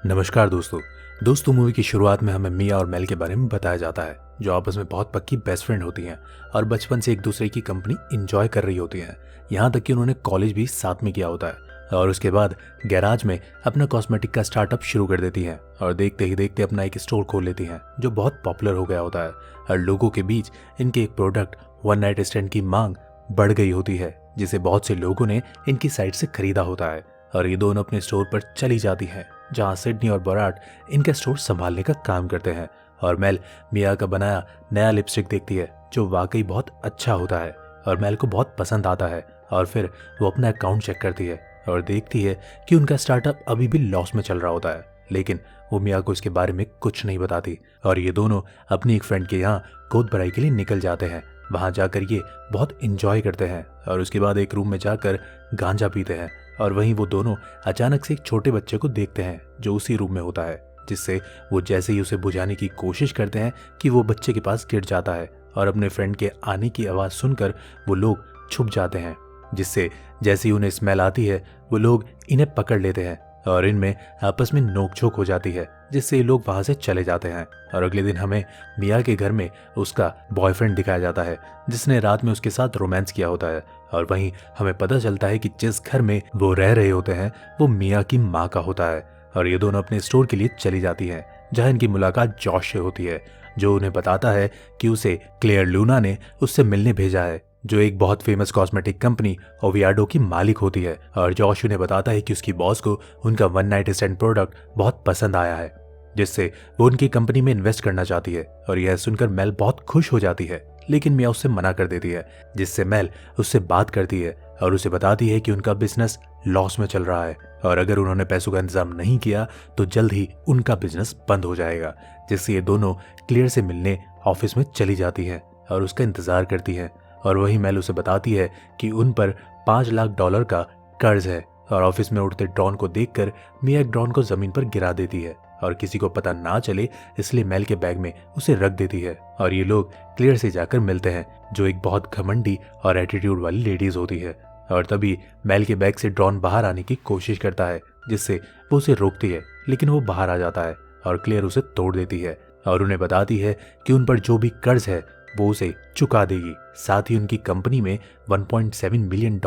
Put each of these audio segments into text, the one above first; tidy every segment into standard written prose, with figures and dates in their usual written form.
नमस्कार दोस्तों मूवी की शुरुआत में हमें मिया और मेल के बारे में बताया जाता है, जो आपस में बहुत पक्की बेस्ट फ्रेंड होती हैं और बचपन से एक दूसरे की कंपनी इंजॉय कर रही होती हैं। यहाँ तक कि उन्होंने कॉलेज भी साथ में किया होता है और उसके बाद गैराज में अपना कॉस्मेटिक का स्टार्टअप शुरू कर देती हैं और देखते ही देखते अपना एक स्टोर खोल लेती हैं जो बहुत पॉपुलर हो गया होता है और लोगों के बीच इनके एक प्रोडक्ट वन नाइट स्टैंड की मांग बढ़ गई होती है, जिसे बहुत से लोगों ने इनकी साइट से खरीदा होता है और ये दोनों अपने स्टोर पर चली जाती हैं, जहां सिडनी और बराट इनका स्टोर संभालने का काम करते हैं। और मेल मिया का बनाया नया लिपस्टिक देखती है जो वाकई बहुत अच्छा होता है और मेल को बहुत पसंद आता है और फिर वो अपना अकाउंट चेक करती है और देखती है कि उनका स्टार्टअप अभी भी लॉस में चल रहा होता है, लेकिन वो मिया को इसके बारे में कुछ नहीं बताती और ये दोनों अपनी एक फ्रेंड के यहाँ गोद भराई के लिए निकल जाते हैं। वहां जाकर ये बहुत इंजॉय करते हैं और उसके बाद एक रूम में जाकर गांजा पीते हैं और वहीं वो दोनों अचानक से एक छोटे बच्चे को देखते हैं जो उसी रूम में होता है, जिससे वो जैसे ही उसे बुझाने की कोशिश करते हैं कि वो बच्चे के पास गिर जाता है और अपने फ्रेंड के आने की आवाज़ सुनकर वो लोग छुप जाते हैं, जिससे जैसे ही उन्हें स्मेल आती है वो लोग इन्हें पकड़ लेते हैं और इनमें आपस में नोकझोंक हो जाती है, जिससे ये लोग वहां से चले जाते हैं। और अगले दिन हमें मिया के घर में उसका बॉयफ्रेंड दिखाया जाता है जिसने रात में उसके साथ रोमांस किया होता है और वहीं हमें पता चलता है कि जिस घर में वो रह रहे होते हैं वो मिया की माँ का होता है और ये दोनों अपने स्टोर के लिए चली जाती हैं, जहां इनकी मुलाकात जॉश से होती है जो उन्हें बताता है कि उसे क्लेयर लूना ने उससे मिलने भेजा है, जो एक बहुत फेमस कॉस्मेटिक कंपनी ओवियाडो की मालिक होती है। और जॉश उन्हें बताता है कि उसकी बॉस को उनका वन नाइट स्टैंड प्रोडक्ट बहुत पसंद आया है, जिससे वो उनकी कंपनी में इन्वेस्ट करना चाहती है। और यह सुनकर मेल बहुत खुश हो जाती है, लेकिन मिया उससे मना कर देती है, जिससे मेल उससे बात करती है और उसे बताती है कि उनका बिजनेस लॉस में चल रहा है और अगर उन्होंने पैसों का इंतजाम नहीं किया तो जल्द ही उनका बिजनेस बंद हो जाएगा। जिससे ये दोनों क्लियर से मिलने ऑफिस में चली जाती है और उसका इंतजार करती है और वही मेल उसे बताती है कि उन पर $5 लाख का कर्ज है और ऑफिस में उड़ते ड्रोन को देखकर मिया एक ड्रोन को जमीन पर गिरा देती है और किसी को पता ना चले इसलिए मेल के बैग में उसे रख देती है और ये लोग क्लियर से जाकर मिलते हैं, जो एक बहुत घमंडी और एटीट्यूड वाली लेडीज होती है। और तभी मेल के बैग से ड्रोन बाहर आने की कोशिश करता है, जिससे वो उसे रोकती है, लेकिन वो बाहर आ जाता है और क्लियर उसे तोड़ देती है और उन्हें बताती है कि उन पर जो भी कर्ज है वो उसे चुका देगी, साथ ही उनकी कंपनी में $1.7 मिलियन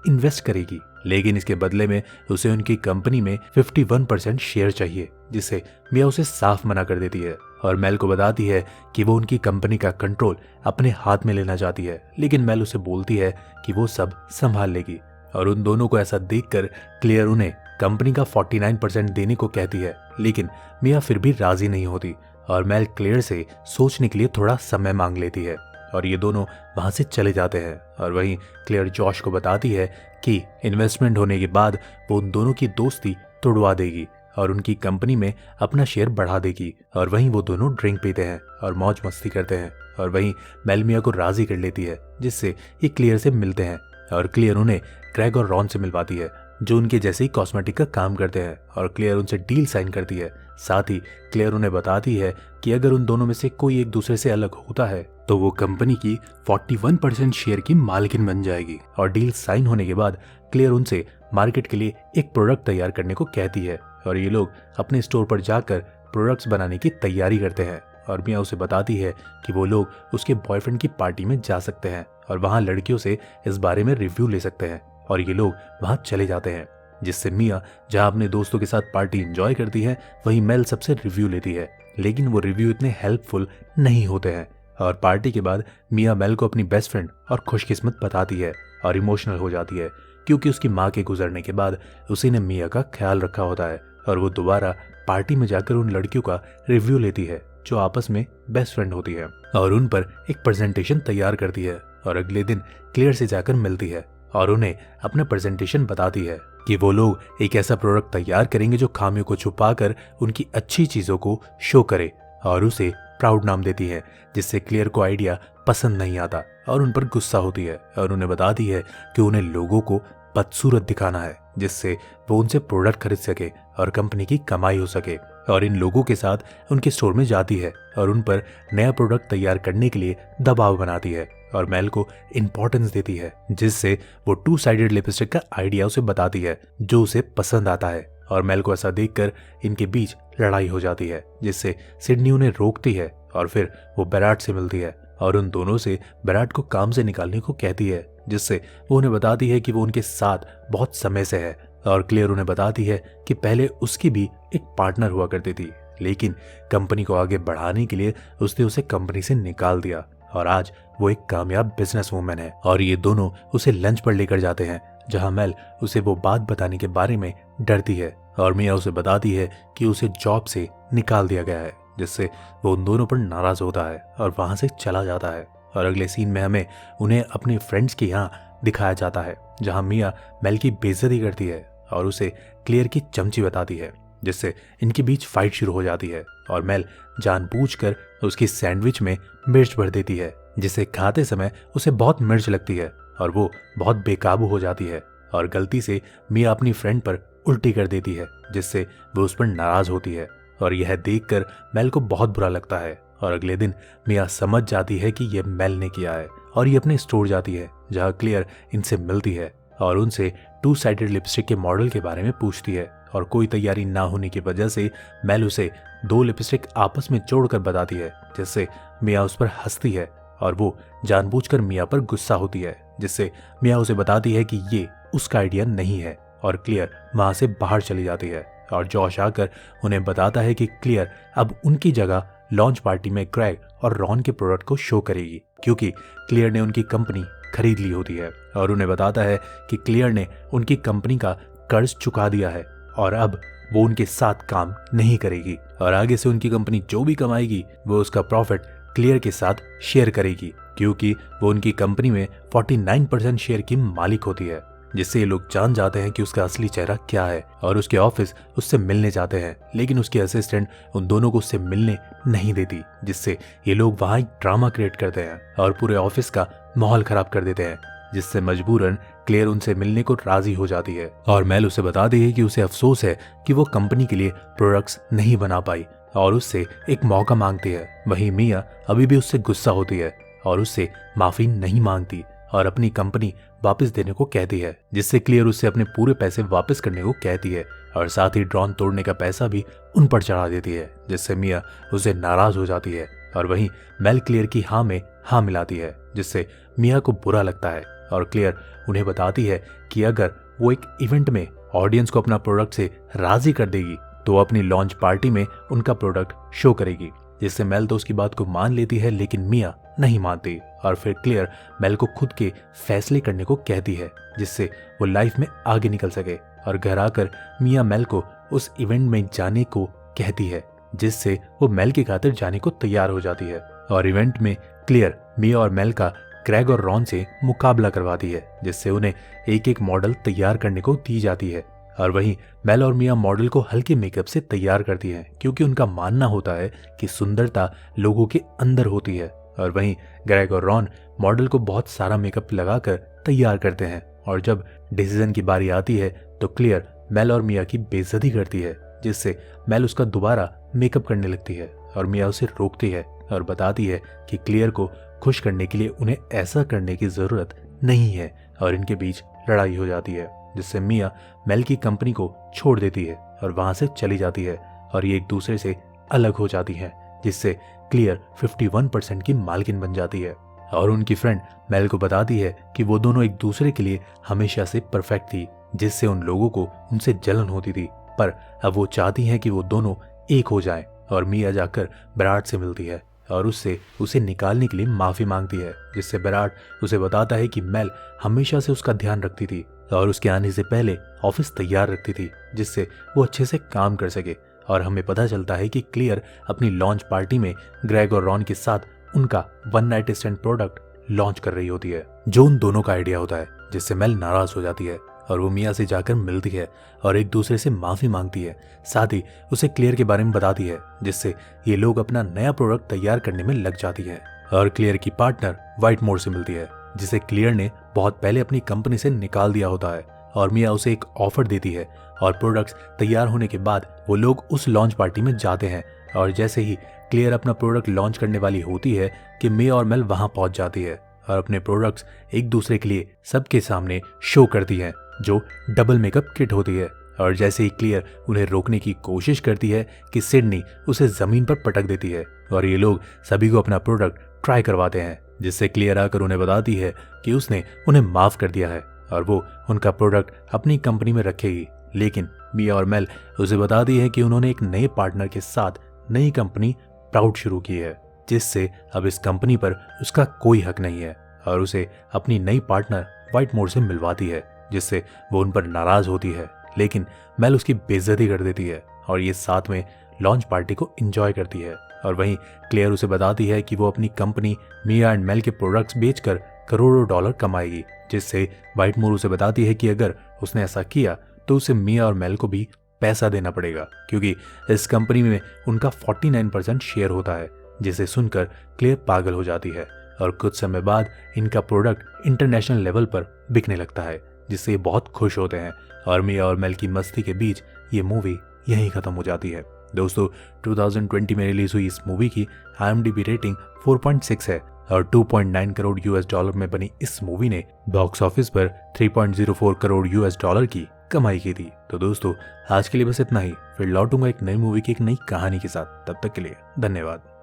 इन्वेस्ट करेगी, लेकिन इसके बदले में उसे उनकी कंपनी में 51% शेयर चाहिए, जिसे मिया उसे साफ मना कर देती है और मेल को बताती है कि वो उनकी कंपनी का कंट्रोल अपने हाथ में लेना चाहती है, लेकिन मेल उसे बोलती है कि वो सब संभाल लेगी। और उन दोनों को ऐसा देखकर क्लियर उन्हें कंपनी का 49% देने को कहती है, लेकिन मिया फिर भी राजी नहीं होती और मेल क्लियर से सोचने के लिए थोड़ा समय मांग लेती है और ये दोनों वहां से चले जाते हैं। और वहीं क्लियर जॉश को बताती है कि इन्वेस्टमेंट होने के बाद वो उन दोनों की दोस्ती तोड़वा देगी और उनकी कंपनी में अपना शेयर बढ़ा देगी। और वहीं वो दोनों ड्रिंक पीते हैं और मौज मस्ती करते हैं और वहीं मेल मिया को राजी कर लेती है, जिससे ये क्लियर से मिलते हैं और क्लियर उन्हें ग्रेग और रॉन से मिलवाती है जो उनके जैसे ही कॉस्मेटिक का काम करते हैं और क्लियर उनसे डील साइन करती है। साथ ही क्लियर उन्हें बताती है कि अगर उन दोनों में से कोई एक दूसरे से अलग होता है तो वो कंपनी की 41% शेयर की मालकिन बन जाएगी। और डील साइन होने के बाद क्लियर उनसे मार्केट के लिए एक प्रोडक्ट तैयार करने को कहती है और ये लोग अपने स्टोर पर जाकर प्रोडक्ट्स बनाने की तैयारी करते हैं और मिया उसे बताती है कि वो लोग उसके बॉयफ्रेंड की पार्टी में जा सकते हैं और वहां लड़कियों से इस बारे में रिव्यू ले सकते हैं और ये लोग वहां चले जाते हैं, जिससे मिया जहां अपने दोस्तों के साथ पार्टी एंजॉय करती है वहीं मेल सबसे रिव्यू लेती है, लेकिन वो रिव्यू इतने हेल्पफुल नहीं होते हैं। और पार्टी के बाद मिया मेल को अपनी बेस्ट फ्रेंड और खुशकिस्मत बताती है और इमोशनल हो जाती है, क्योंकि उसकी माँ के गुजरने के बाद उसी ने मिया का ख्याल रखा होता है और वो दोबारा पार्टी में जाकर उन लड़कियों का रिव्यू लेती है जो आपस में बेस्ट फ्रेंड होती है और उन पर एक प्रेजेंटेशन तैयार करती है और अगले दिन क्लियर से जाकर मिलती है और उन्हें अपना प्रेजेंटेशन बताती है कि वो लोग एक ऐसा प्रोडक्ट तैयार करेंगे जो खामियों को छुपाकर उनकी अच्छी चीजों को शो करे और उसे प्राउड नाम देती है, जिससे क्लियर को आइडिया पसंद नहीं आता और उन पर गुस्सा होती है और उन्हें बताती है कि उन्हें लोगों को बदसूरत दिखाना है, जिससे वो उनसे प्रोडक्ट खरीद सके और कंपनी की कमाई हो सके। और इन लोगों के साथ उनके स्टोर में जाती है और उन पर नया प्रोडक्ट तैयार करने के लिए दबाव बनाती है और मेल को इंपॉर्टेंस देती है, जिससे वो 2 साइडेड लिपस्टिक का आइडिया उसे बताती है जो उसे पसंद आता है और मेल को ऐसा देखकर इनके बीच लड़ाई हो जाती है, जिससे सिडनी उन्हें रोकती है और फिर वो बेराट से मिलती है और उन दोनों से बेराट को काम से निकालने को कहती है, जिससे वो उन्हें बताती है कि वो उनके साथ बहुत समय से है। और क्लेयर उन्हें बताती है कि पहले उसकी भी एक पार्टनर हुआ करती थी, लेकिन कंपनी को आगे बढ़ाने के लिए उसने उसे कंपनी से निकाल दिया और आज वो एक कामयाब बिजनेस वूमेन है। और ये दोनों उसे लंच पर लेकर जाते हैं, जहां मेल उसे वो बात बताने के बारे में डरती है और मिया उसे बताती है कि उसे जॉब से निकाल दिया गया है, जिससे वो उन दोनों पर नाराज होता है और वहां से चला जाता है। और अगले सीन में हमें उन्हें अपने फ्रेंड्स के यहाँ दिखाया जाता है, जहां मिया मेल की बेइज्जती करती है और उसे क्लियर की चमची बताती है, जिससे इनके बीच फाइट शुरू हो जाती है और मेल जानबूझकर उसकी सैंडविच में मिर्च भर देती है, जिसे खाते समय उसे बहुत मिर्च लगती है और वो बहुत बेकाबू हो जाती है और गलती से मिया अपनी फ्रेंड पर उल्टी कर देती है, जिससे वो उस पर नाराज होती है। और यह देखकर मेल को बहुत बुरा लगता है और अगले दिन मिया समझ जाती है कि यह मेल ने किया है और ये अपने स्टोर जाती है, जहाँ क्लियर इनसे मिलती है और उनसे 2 साइडेड लिपस्टिक के मॉडल के बारे में पूछती है। और कोई तैयारी ना होने की वजह से मेल उसे 2 लिपस्टिक आपस में जोड़कर बताती है, जिससे मिया उस पर हंसती है और वो जानबूझकर मिया पर गुस्सा होती है, जिससे मिया उसे बताती है कि ये उसका आइडिया नहीं है और क्लियर वहां से बाहर चली जाती है। और जॉश आकर उन्हें बताता है कि क्लियर अब उनकी जगह लॉन्च पार्टी में ग्रेग और रॉन के प्रोडक्ट को शो करेगी, क्योंकि क्लियर ने उनकी कंपनी खरीद ली होती है। और उन्हें बताता है कि क्लियर ने उनकी कंपनी का कर्ज चुका दिया है और अब वो उनके साथ काम नहीं करेगी और आगे से उनकी कंपनी जो भी कमाएगी वो उसका प्रॉफिट क्लियर के साथ शेयर करेगी, क्योंकि वो उनकी कंपनी में 49% शेयर की मालिक होती है, जिससे ये लोग जान जाते हैं कि उसका असली चेहरा क्या है और उसके ऑफिस उससे मिलने जाते हैं, लेकिन उसकी असिस्टेंट उन दोनों को उससे मिलने नहीं देती, जिससे ये लोग वहां एक ड्रामा क्रिएट करते हैं और पूरे ऑफिस का माहौल खराब कर देते हैं, जिससे मजबूरन क्लेयर उनसे मिलने को राजी हो जाती है। और मेल उसे बताती है कि उसे अफसोस है कि वो कंपनी के लिए प्रोडक्ट्स नहीं बना पाई और उससे एक मौका मांगती है। वहीं मिया अभी भी उससे गुस्सा होती है और उससे माफी नहीं मांगती और अपनी कंपनी वापस देने को कहती है, जिससे क्लियर उससे अपने पूरे पैसे वापस करने को कहती है और साथ ही ड्रोन तोड़ने का पैसा भी उन पर चढ़ा देती है, जिससे मिया उसे नाराज हो जाती है। और वहीं मेल क्लियर की हाँ में हाँ मिलाती है, जिससे मिया को बुरा लगता है और क्लियर उन्हें बताती है कि अगर वो एक इवेंट में ऑडियंस को अपना प्रोडक्ट से राजी कर देगी तो वो अपनी लॉन्च पार्टी में उनका प्रोडक्ट शो करेगी, जिससे मेल तो उसकी बात को मान लेती है, लेकिन मिया नहीं मानती और फिर क्लियर मेल को खुद के फैसले करने को कहती है, जिससे वो लाइफ में आगे निकल सके। और घर आकर मिया मेल को उस इवेंट में जाने को कहती है, जिससे वो मेल की खातिर जाने को तैयार हो जाती है। और इवेंट में क्लियर मिया और मेल का ग्रेग और रॉन से मुकाबला करवाती है, जिससे उन्हें एक एक मॉडल तैयार करने को दी जाती है। और वहीं मेल और मिया मॉडल को हल्के मेकअप से तैयार करती हैं, क्योंकि उनका मानना होता है कि सुंदरता लोगों के अंदर होती है। और वहीं ग्रेग और रॉन मॉडल को बहुत सारा मेकअप लगाकर तैयार करते हैं और जब डिसीजन की बारी आती है तो क्लियर मेल और मिया की बेइज्जती करती है, जिससे मेल उसका दोबारा मेकअप करने लगती है और मिया उसे रोकती है और बताती है कि क्लियर को खुश करने के लिए उन्हें ऐसा करने की जरूरत नहीं है और इनके बीच लड़ाई हो जाती है, जिससे मिया मेल की कंपनी को छोड़ देती है और वहां से चली जाती है और ये एक दूसरे से अलग हो जाती है, जिससे क्लियर 51% की मालकिन बन जाती है। और उनकी फ्रेंड मेल को बताती है कि वो दोनों एक दूसरे के लिए हमेशा से परफेक्ट थी, जिससे उन लोगों को उनसे जलन होती थी, पर अब वो चाहती हैं कि वो दोनों एक हो जाएं। और मिया जाकर बेराट से मिलती है और उससे उसे निकालने के लिए माफी मांगती है, जिससे बेराट उसे बताता है कि मेल हमेशा से उसका ध्यान रखती थी और उसके आने से पहले ऑफिस तैयार रखती थी, जिससे वो अच्छे से काम कर सके। और हमें पता चलता है कि क्लियर अपनी लॉन्च पार्टी में ग्रेग और रॉन के साथ उनका 1 नाइट स्टैंड प्रोडक्ट लॉन्च कर रही होती है, जो उन दोनों का आइडिया होता है, जिससे मेल नाराज हो जाती है और वो मिया से जाकर मिलती है और एक दूसरे से माफी मांगती है, साथ ही उसे क्लियर के बारे में बताती है, जिससे ये लोग अपना नया प्रोडक्ट तैयार करने में लग जाती है। और क्लियर की पार्टनर व्हाइट मोर से मिलती है, जिसे क्लियर ने बहुत पहले अपनी कंपनी से निकाल दिया होता है और मिया उसे एक ऑफर देती है और प्रोडक्ट्स तैयार होने के बाद वो लोग उस लॉन्च पार्टी में जाते हैं और जैसे ही क्लियर अपना प्रोडक्ट लॉन्च करने वाली होती है कि मिया और मेल वहां पहुंच जाती है और अपने प्रोडक्ट्स एक दूसरे के लिए सबके सामने शो करती हैं, जो डबल मेकअप किट होती है। और जैसे ही क्लियर उन्हें रोकने की कोशिश करती है कि सिडनी उसे जमीन पर पटक देती है और ये लोग सभी को अपना प्रोडक्ट ट्राई करवाते हैं, जिससे क्लियर आकर उन्हें बताती है कि उसने उन्हें माफ कर दिया है और वो उनका प्रोडक्ट अपनी कंपनी में रखेगी। लेकिन मिया और मेल उसे बताती है कि उन्होंने एक नए पार्टनर के साथ नई कंपनी प्राउड शुरू की है, जिससे अब इस कंपनी पर उसका कोई हक नहीं है और उसे अपनी नई पार्टनर व्हाइटमोर से मिलवाती है, जिससे वो उन पर नाराज होती है। लेकिन मेल उसकी बेइज्जती कर देती है और ये साथ में लॉन्च पार्टी को एंजॉय करती है। और वहीं क्लेयर उसे बताती है कि वो अपनी कंपनी मिया एंड मेल के प्रोडक्ट्स बेचकर करोड़ों डॉलर कमाएगी, जिससे व्हाइटमोर उसे बताती है कि अगर उसने ऐसा किया तो उसे मिया और मेल को भी पैसा देना पड़ेगा, क्योंकि इस कंपनी में उनका 49% शेयर होता है। जिसे सुनकर क्लेयर पागल हो जाती है और कुछ समय बाद इनका प्रोडक्ट इंटरनेशनल लेवल पर बिकने लगता है, जिससे ये बहुत खुश होते हैं और मिया और मेल की मस्ती के बीच ये मूवी यहीं खत्म हो जाती है। दोस्तों 2020 में रिलीज हुई इस मूवी की IMDb रेटिंग 4.6 है और 2.9 करोड़ US डॉलर में बनी इस मूवी ने बॉक्स ऑफिस पर 3.04 करोड़ US डॉलर की कमाई की थी। तो दोस्तों आज के लिए बस इतना ही, फिर लौटूंगा एक नई मूवी की एक नई कहानी के साथ। तब तक के लिए धन्यवाद।